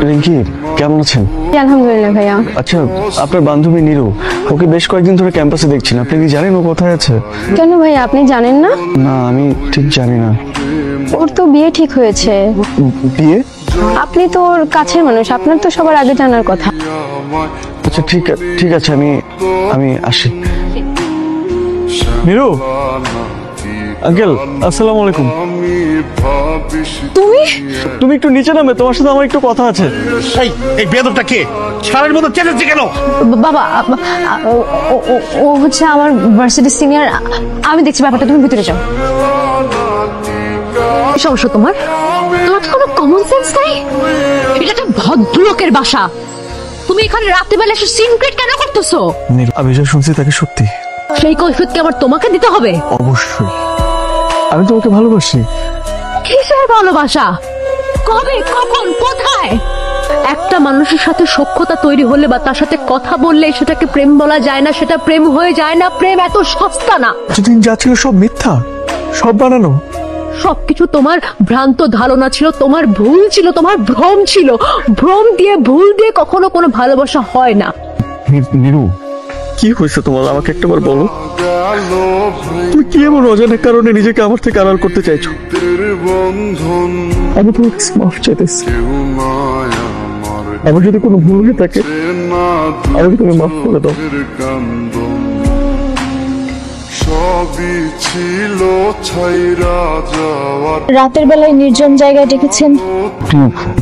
রিঙ্কি কেমন আছেন? আলহামদুলিল্লাহ ভাইয়া। আচ্ছা, আপনার বান্ধবী নীরু, ওকে বেশ কয়েকদিন ধরে ক্যাম্পাসে দেখছি না, আপনি কি জানেন ও কোথায় আছে? কেন ভাইয়া, আপনি জানেন না? না, আমি ঠিক জানি না। ওর তো বিয়ে ঠিক হয়েছে। বিয়ে? আপনি তো ওর কাছের মানুষ, আপনার তো সবার আগে জানার কথা। আচ্ছা ঠিক আছে, আমি আসি। নীরু আঙ্কেল, আসসালামু আলাইকুম। তুমি একটু নিচে নামে, তোমার সাথে আমার একটু কথা আছে। এই বেয়াদবটা কে? সারের মতো চেঁচাচ্ছে কেন? বাবা, ও হচ্ছে আমার ভার্সিটির সিনিয়র। আমি দেখছি ব্যাপারটা, তুমি ভিতরে যাও। সমস্যা তোমার কোনো কমন সেন্স নাই? এটা একটা ভদ্রলোকের বাসা, তুমি এখানে রাত্রিবেলা এসে সিনক্রেট কেন করতেছো? আমি যা শুনছি তাকে সত্যি। সেই কৈফিয়ত কি আমার তোমাকে দিতে হবে? অবশ্যই, আমি তোমাকে ভালোবাসি। কিসের ভালোবাসা? কবে, কখন, কোথায়? একটা মানুষের সাথে সখ্যতা তৈরি হলে বা তার সাথে কথা বললে সেটাকে প্রেম বলা যায় না, সেটা প্রেম হয়ে যায় না। প্রেম এত সস্তা না। যেদিন যা ছিল সব মিথ্যা, সব বানানো। সবকিছু তোমার ভ্রান্ত ধারণা ছিল, তোমার ভুল ছিল, তোমার ভ্রম ছিল। ভ্রম দিয়ে, ভুল দিয়ে কখনো কোনো ভালোবাসা হয় না। নীরু, কি হয়েছে তোমার? আমাকে একটাবার বলো। তুমি কি এমন অজানা কারণে নিজেকে আমার থেকে আড়াল করতে চাইছো? আমি তোমাকে মাফ চাইতেছি। আমার যদি কোনো ভুল হয়ে থাকে আমাকে তুমি মাফ করে দাও। রাতের বেলায় নির্জন জায়গায় ডেকেছেন।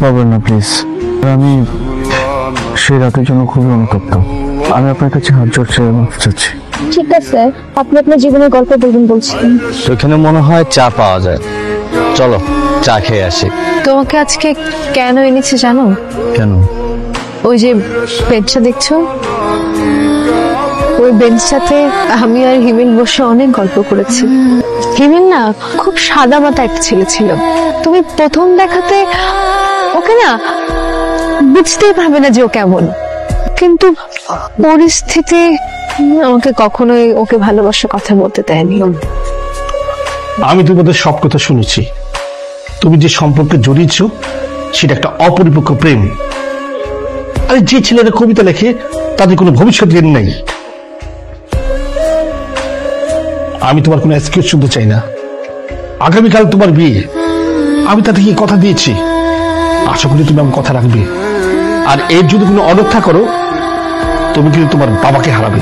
পাবেন না প্লিজ, আমি সেই রাতের জন্য খুবই অনুতপ্ত। আমি আপনার কাছে হাত জোড়ছি, মাফ চাচ্ছি। ঠিক আছে, আপনি আপনার জীবনের গল্প বলবেন বলছিলেন। ওখানে মনে হয় চা পাওয়া যায়, চলো চা খেয়ে আসি। তোমাকে আজকে কেন এনেছি জানো? কেন? ওই যে বেঞ্চটা দেখছো, ওই বেঞ্চটাতে আমি আর হিমেল বসে অনেক গল্প করেছি। হিমেল না খুব সাদা মাথা একটা ছেলে ছিল। তুমি প্রথম দেখাতে ওকে না বুঝতেই পারবে না যে ও কেমন, কিন্তু পরিস্থিতি আমাকে কখনোই ওকে ভালোবাসার কথা বলতে দেয়নি। আমি তোমাদের সব কথা শুনেছি। তুমি যে সম্পর্কে জড়িয়েছ সেটা একটা অপরিপক্ক প্রেম। আরে যে ছেলেরা কবিতা লেখে তাদের কোনো ভবিষ্যৎ জ্ঞান নাই। আমি তোমার কোনো এক্সকিউজ শুনতে চাই না। আগামীকাল তোমার বিয়ে, আমি তাতে কি কথা দিয়েছি, আশা করি তুমি আমার কথা রাখবে। আর এর যদি কোনো অনর্থা করো তুমি কিন্তু তোমার বাবাকে হারাবে।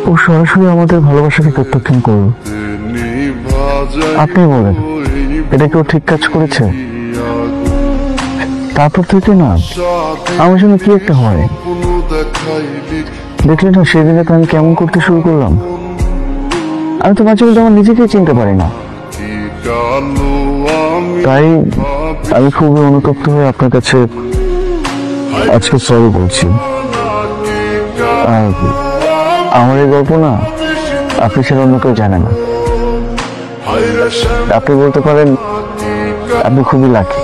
ও সরাসরি আমাদের ভালোবাসাকে প্রত্যাখ্যান করলো। আপনি বলেন, এটা কেউ ঠিক কাজ করেছে? তারপর থেকে না আমার জন্য কি একটা হয়। দেখলে না সেদিনে তো আমি কেমন করতে শুরু করলাম। আমি তো মাঝে মধ্যে আমার নিজেকেই চিনতে পারি না। তাই আমি খুবই অনুতপ্ত হয়ে আপনার কাছে আজকে সরি বলছি। আর আমার এই গল্প না আপনি সেটা অন্য কেউ জানে না। আপনি বলতে পারেন আপনি খুবই লাকি।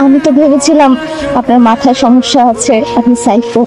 আমি তো ভেবেছিলাম আপনার মাথায় সমস্যা আছে, আপনি সাইকো।